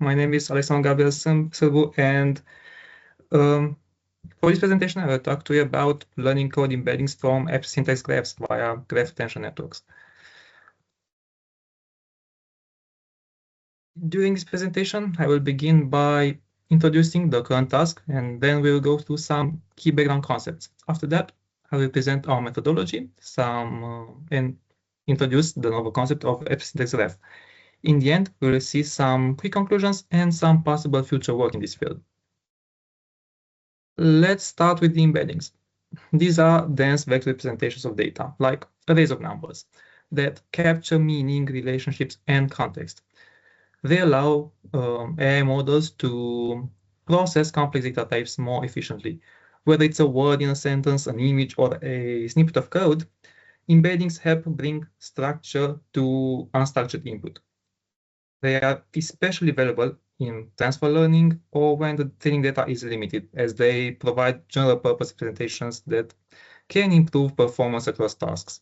My name is Alexandru Gabriel Sârbu, and for this presentation, I will talk to you about learning code embeddings from app syntax graphs via graph attention networks. During this presentation, I will begin by introducing the current task, and then we'll go through some key background concepts. After that, I will present our methodology, and introduce the novel concept of app syntax graph. In the end, we will see some quick conclusions and some possible future work in this field. Let's start with the embeddings. These are dense vector representations of data, like arrays of numbers, that capture meaning, relationships, and context. They allow AI models to process complex data types more efficiently. Whether it's a word in a sentence, an image, or a snippet of code, embeddings help bring structure to unstructured input. They are especially valuable in transfer learning or when the training data is limited, as they provide general purpose representations that can improve performance across tasks.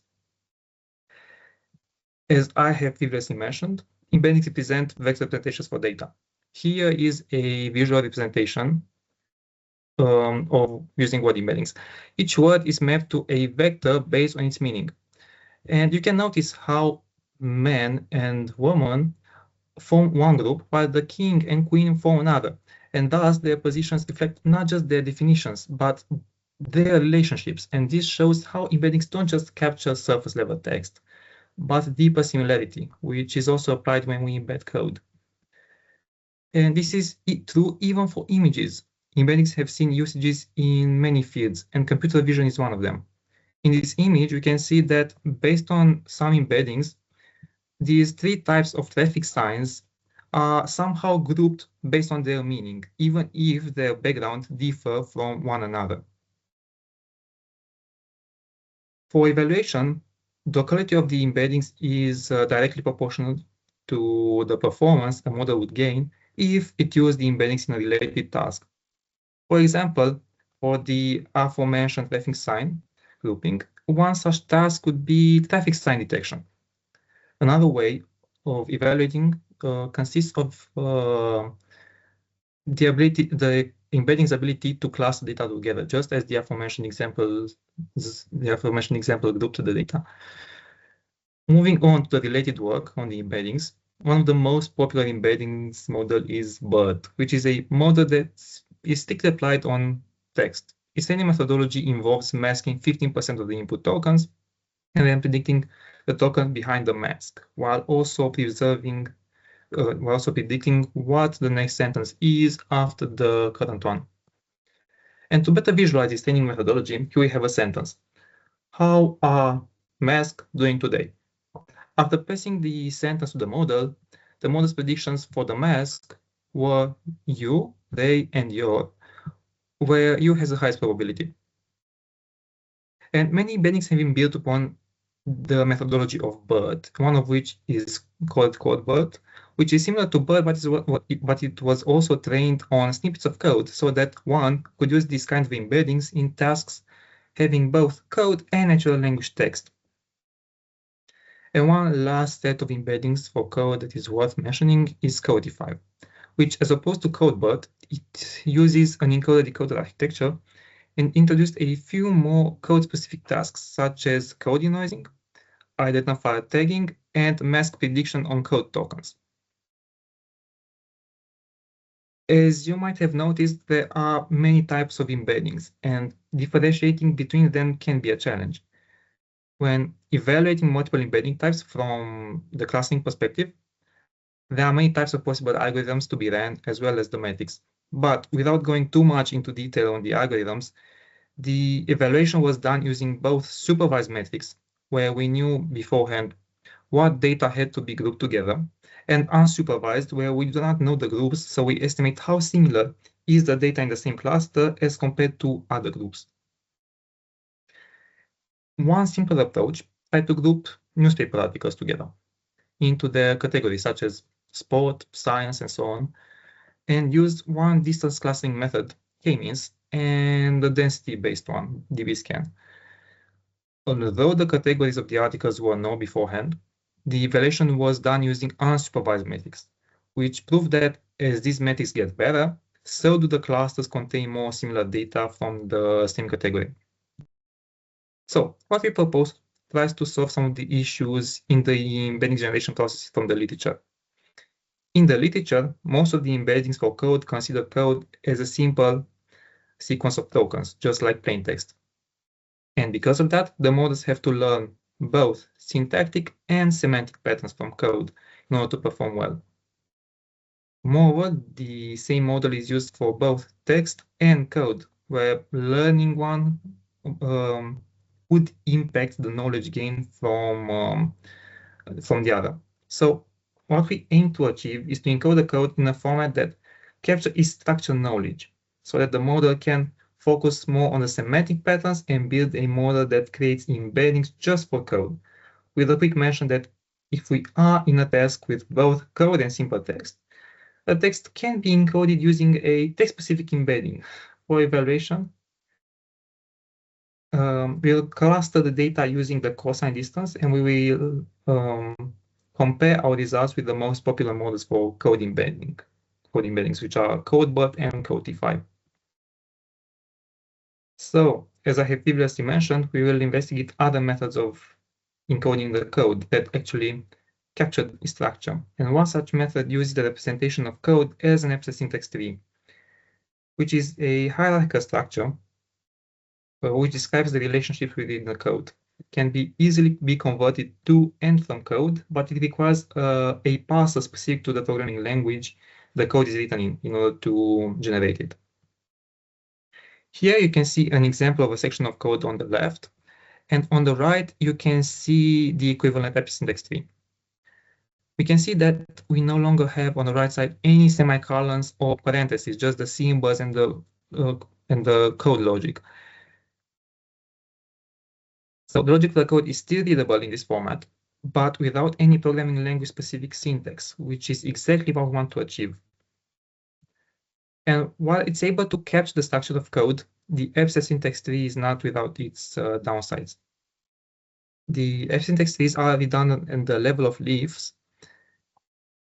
As I have previously mentioned, embeddings represent vector representations for data. Here is a visual representation of using word embeddings. Each word is mapped to a vector based on its meaning. And you can notice how man and woman form one group, while the king and queen form another. And thus their positions reflect not just their definitions, but their relationships. And this shows how embeddings don't just capture surface level text, but deeper similarity, which is also applied when we embed code. And this is true even for images. Embeddings have seen usages in many fields, and computer vision is one of them. In this image, we can see that based on some embeddings, these three types of traffic signs are somehow grouped based on their meaning, even if their background differ from one another. For evaluation, the quality of the embeddings is directly proportional to the performance a model would gain if it used the embeddings in a related task. For example, for the aforementioned traffic sign grouping, one such task could be traffic sign detection. Another way of evaluating consists of the embedding's ability to cluster data together, just as the aforementioned example grouped the data. Moving on to the related work on the embeddings, one of the most popular embeddings model is BERT, which is a model that is strictly applied on text. Its training methodology involves masking 15% of the input tokens and then predicting the token behind the mask, while also predicting what the next sentence is after the current one. And to better visualize this training methodology, here we have a sentence. How are masks doing today? After passing the sentence to the model's predictions for the mask were you, they, and your, where you has the highest probability. And many embeddings have been built upon the methodology of BERT, one of which is called CodeBERT, which is similar to BERT, but it was also trained on snippets of code so that one could use these kind of embeddings in tasks having both code and natural language text. And one last set of embeddings for code that is worth mentioning is Codify, which, as opposed to CodeBERT, it uses an encoder-decoder architecture and introduced a few more code-specific tasks, such as code denoising, identifier tagging, and mask prediction on code tokens. As you might have noticed, there are many types of embeddings, and differentiating between them can be a challenge. When evaluating multiple embedding types from the clustering perspective, there are many types of possible algorithms to be ran, as well as the metrics. But without going too much into detail on the algorithms, the evaluation was done using both supervised metrics, where we knew beforehand what data had to be grouped together, and unsupervised, where we do not know the groups, so we estimate how similar is the data in the same cluster as compared to other groups. One simple approach tried to group newspaper articles together into their categories such as sport, science, and so on, and used one distance clustering method, k-means, and the density-based one, DBSCAN. Although the categories of the articles were known beforehand, the evaluation was done using unsupervised metrics, which proved that as these metrics get better, so do the clusters contain more similar data from the same category. So what we propose tries to solve some of the issues in the embedding generation process from the literature. In the literature, most of the embeddings for code consider code as a simple sequence of tokens, just like plain text. And because of that, the models have to learn both syntactic and semantic patterns from code in order to perform well. Moreover, the same model is used for both text and code, where learning one would impact the knowledge gain from the other. So what we aim to achieve is to encode the code in a format that captures structured knowledge, so that the model can focus more on the semantic patterns and build a model that creates embeddings just for code. With a quick mention that if we are in a task with both code and simple text, the text can be encoded using a text-specific embedding. For evaluation, we'll cluster the data using the cosine distance, and we will compare our results with the most popular models for code embeddings, which are CodeBot and CodeT5. So, as I have previously mentioned, we will investigate other methods of encoding the code that actually capture the structure. And one such method uses the representation of code as an abstract syntax tree, which is a hierarchical structure which describes the relationship within the code. It can be easily be converted to and from code, but it requires a parser specific to the programming language the code is written in order to generate it. Here you can see an example of a section of code on the left, and on the right you can see the equivalent abstract syntax tree. We can see that we no longer have on the right side any semicolons or parentheses, just the symbols and the code logic. So the logic of the code is still readable in this format, but without any programming language specific syntax, which is exactly what we want to achieve. And while it's able to capture the structure of code, the abstract syntax tree is not without its downsides. The abstract syntax trees are redundant at the level of leaves,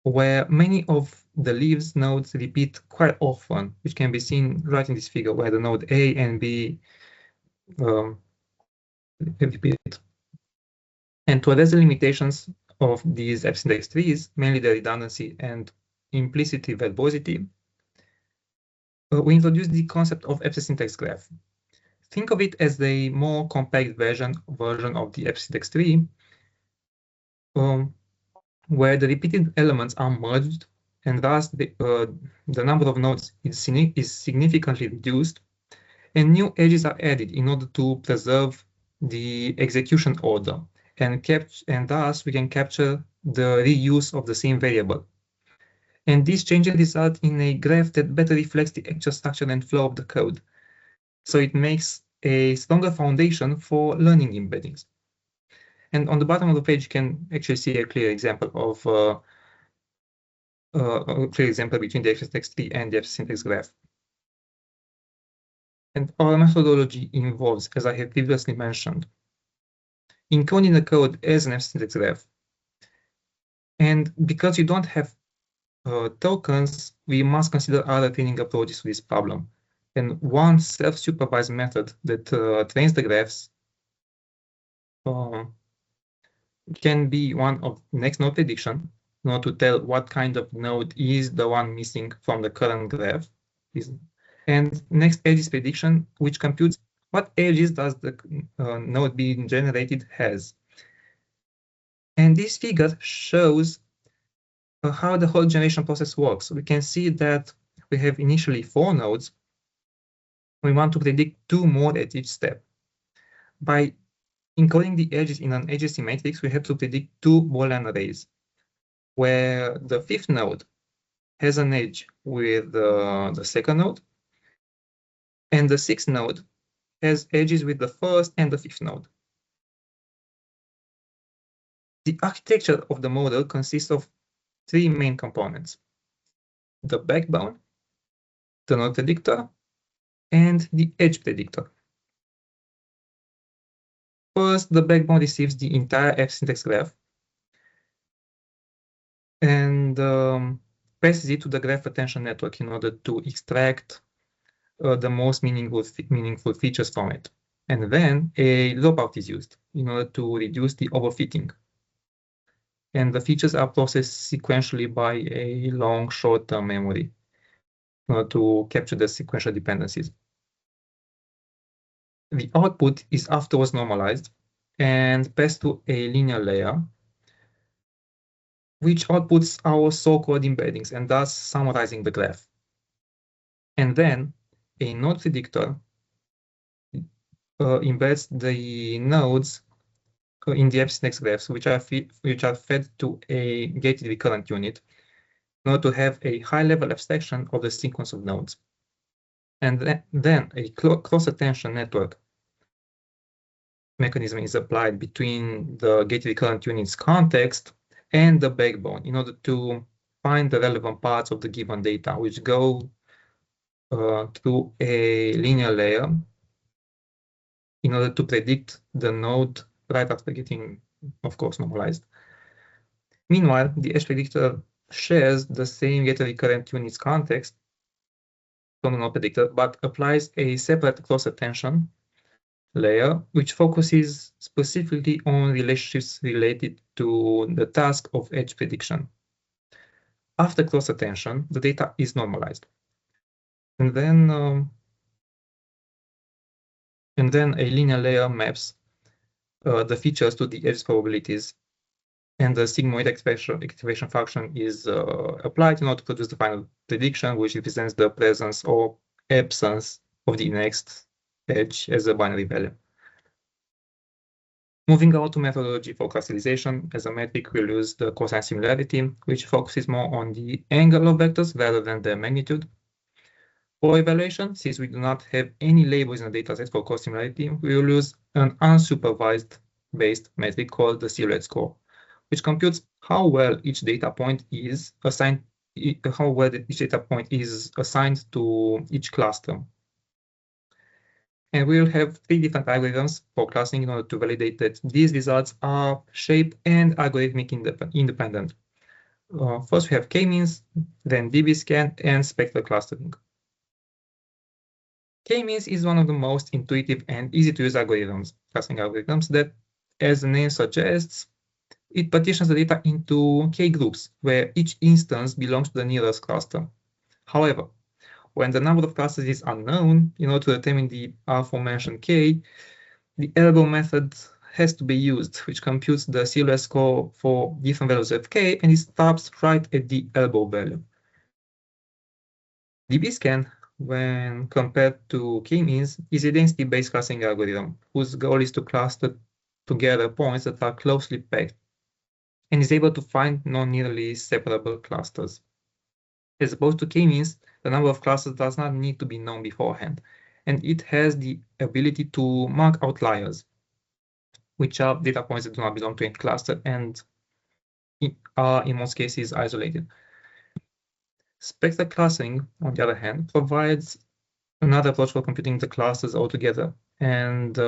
where many of the leaves nodes repeat quite often, which can be seen right in this figure, where the node A and B repeat. And to address the limitations of these abstract syntax trees, mainly the redundancy and implicitly verbosity, we introduced the concept of abstract syntax graph. Think of it as the more compact version of the abstract syntax tree, where the repeated elements are merged, and thus the number of nodes is significantly reduced, and new edges are added in order to preserve the execution order, and thus we can capture the reuse of the same variable. And these changes result in a graph that better reflects the actual structure and flow of the code. So it makes a stronger foundation for learning embeddings. And on the bottom of the page, you can actually see a clear example of between the abstract syntax tree and the abstract syntax graph. And our methodology involves, as I have previously mentioned, encoding the code as an abstract syntax graph. And because you don't have tokens, we must consider other training approaches to this problem. And one self-supervised method that trains the graphs can be one of next node prediction, in order to tell what kind of node is the one missing from the current graph. And next edges prediction, which computes what edges does the node being generated has. And this figure shows how the whole generation process works. We can see that we have initially 4 nodes. We want to predict 2 more at each step. By encoding the edges in an ASG matrix, we have to predict 2 Boolean arrays, where the 5th node has an edge with the 2nd node, and the 6th node has edges with the 1st and the 5th node. The architecture of the model consists of 3 main components: the backbone, the node predictor, and the edge predictor. First, the backbone receives the entire abstract syntax graph and passes it to the graph attention network in order to extract the most meaningful features from it. And then a dropout is used in order to reduce the overfitting. And the features are processed sequentially by a long short-term memory in order to capture the sequential dependencies. The output is afterwards normalized and passed to a linear layer, which outputs our so-called embeddings and thus summarizing the graph. And then a node predictor embeds the nodes in the epsindex graphs, which are fed to a gated recurrent unit in order to have a high-level abstraction of the sequence of nodes. And then a cross-attention network mechanism is applied between the gated recurrent unit's context and the backbone in order to find the relevant parts of the given data, which go through a linear layer in order to predict the node right after getting, of course, normalized. Meanwhile, the edge predictor shares the same gated recurrent unit's context from the node predictor, but applies a separate cross-attention layer, which focuses specifically on relationships related to the task of edge prediction. After cross-attention, the data is normalized. And then a linear layer maps the features to the edge probabilities, and the sigmoid activation function is applied in order to produce the final prediction, which represents the presence or absence of the next edge as a binary value. Moving on to methodology for clusterization, as a metric, we'll use the cosine similarity, which focuses more on the angle of vectors rather than their magnitude. For evaluation, since we do not have any labels in the dataset for cosimilarity, we will use an unsupervised based metric called the silhouette score, which computes how well each data point is assigned to each cluster. And we will have 3 different algorithms for clustering in order to validate that these results are shape and algorithmic independent. First, we have k-means, then DBSCAN, and spectral clustering. K-means is one of the most intuitive and easy-to-use clustering algorithms that, as the name suggests, it partitions the data into k groups, where each instance belongs to the nearest cluster. However, when the number of clusters is unknown, in order to determine the aforementioned k, the elbow method has to be used, which computes the silhouette score for different values of k, and it stops right at the elbow value. DBSCAN, when compared to k-means, is a density-based clustering algorithm whose goal is to cluster together points that are closely packed and is able to find non-nearly separable clusters. As opposed to k-means, the number of clusters does not need to be known beforehand, and it has the ability to mark outliers, which are data points that do not belong to any cluster and are in most cases isolated. Spectral clustering, on the other hand, provides another approach for computing the clusters altogether, and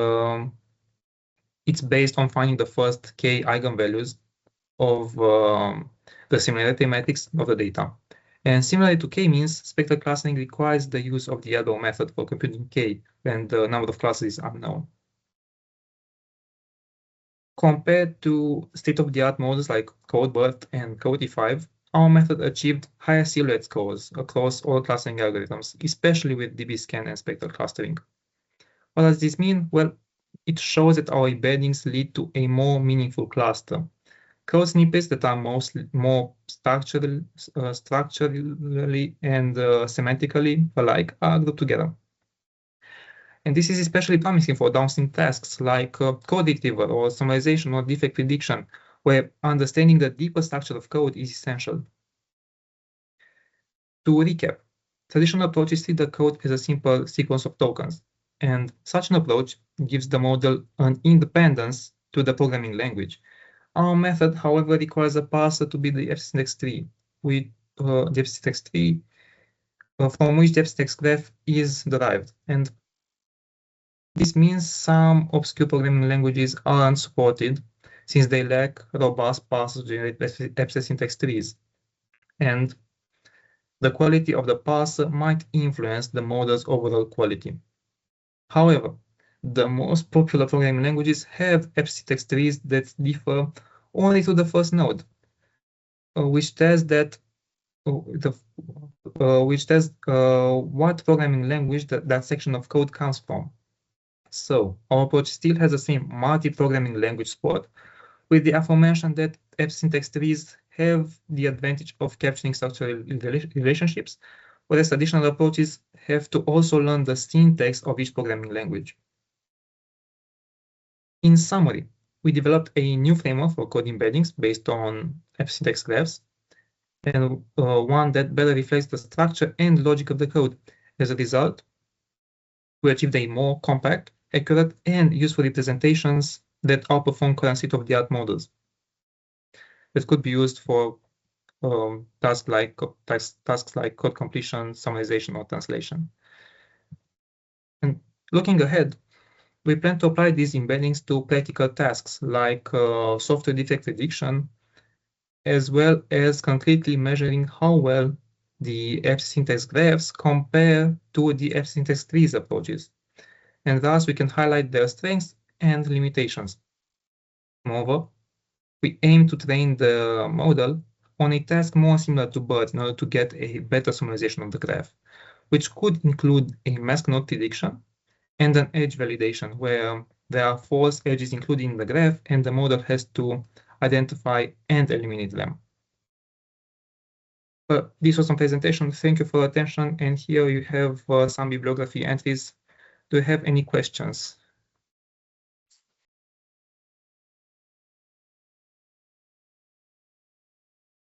it's based on finding the first k eigenvalues of the similarity matrix of the data. And similarly to k-means, spectral clustering requires the use of the elbow method for computing k when the number of clusters is unknown. Compared to state-of-the-art models like CodeBERT and CodeE5, our method achieved higher silhouette scores across all clustering algorithms, especially with DBSCAN and spectral clustering. What does this mean? Well, it shows that our embeddings lead to a more meaningful cluster. Code snippets that are more structurally and semantically alike are grouped together. And this is especially promising for downstream tasks like code retrieval or summarization or defect prediction, where understanding the deeper structure of code is essential. To recap, traditional approaches treat the code as a simple sequence of tokens, and such an approach gives the model an independence to the programming language. Our method, however, requires a parser to build the epsindex tree, with the epsindex tree from which the epsindex graph is derived. And this means some obscure programming languages are unsupported since they lack robust parsers to generate epsindex trees. And the quality of the parser might influence the model's overall quality. However, the most popular programming languages have syntax trees that differ only to the first node, which tells that what programming language that section of code comes from. So our approach still has the same multi-programming language support, with the aforementioned that syntax trees have the advantage of capturing structural relationships, whereas additional approaches have to also learn the syntax of each programming language. In summary, we developed a new framework for code embeddings based on syntax graphs, and one that better reflects the structure and logic of the code. As a result, we achieved a more compact, accurate, and useful representations that outperform current state-of-the-art models that could be used for tasks like code completion, summarization, or translation. And looking ahead, we plan to apply these embeddings to practical tasks like software defect prediction, as well as concretely measuring how well the syntax graphs compare to the syntax trees approaches. And thus we can highlight their strengths and limitations. Moreover, we aim to train the model on a task more similar to BERT in order to get a better summarization of the graph, which could include a mask node prediction and an edge validation, where there are false edges included in the graph and the model has to identify and eliminate them. This was my presentation. Thank you for your attention. And here you have some bibliography entries. Do you have any questions?